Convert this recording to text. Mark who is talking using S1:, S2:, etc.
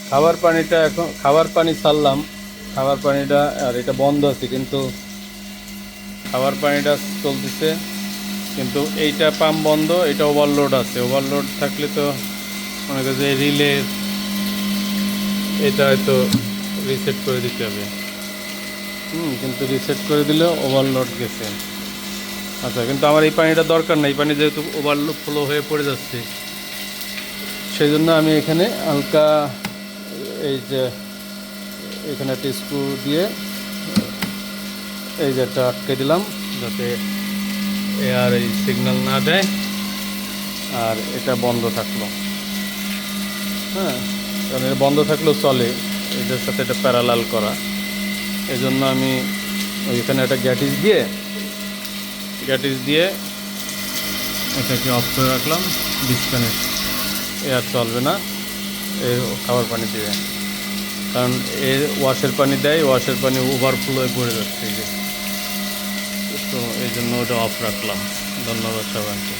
S1: খাবার পানিটা এখন খাবার পানি ছাড়লাম, খাবার পানিটা আর এটা বন্ধ আছে, কিন্তু খাবার পানিটা চলতেছে, কিন্তু এইটা পাম্প বন্ধ, এটা ওভারলোড আছে। ওভারলোড থাকলে তো মনে করছে রিলে এটা হয়তো রিসেট করে দিতে হবে। কিন্তু রিসেট করে দিলেও ওভারলোড গেছে। আচ্ছা, কিন্তু আমার এই পানিটা দরকার নাই, এই পানি যেহেতু ওভারলোড ফ্লো হয়ে পড়ে যাচ্ছে, সেই জন্য আমি এখানে হালকা এই যে এখানে একটা স্ক্রু দিয়ে এই যে একটা আটকে দিলাম, যাতে এয়ার এই সিগন্যাল না দেয়। আর এটা বন্ধ থাকলো। হ্যাঁ, কারণ এটা বন্ধ থাকলেও চলে, এটার সাথে এটা প্যারালাল করা। এই জন্য আমি ওইখানে একটা গ্যাটিস দিয়ে এটাকে অফ করে রাখলাম, ডিসকানেক্ট। এয়ার চলবে না এই খাবার পানি দিয়ে, কারণ এর ওয়াশের পানি দেয়, ওয়াশের পানি ওভারফ্লো হয়ে পড়ে যাচ্ছে এই যে। তো এই জন্য ওটা অফ রাখলাম। ধন্যবাদ সবাইকে।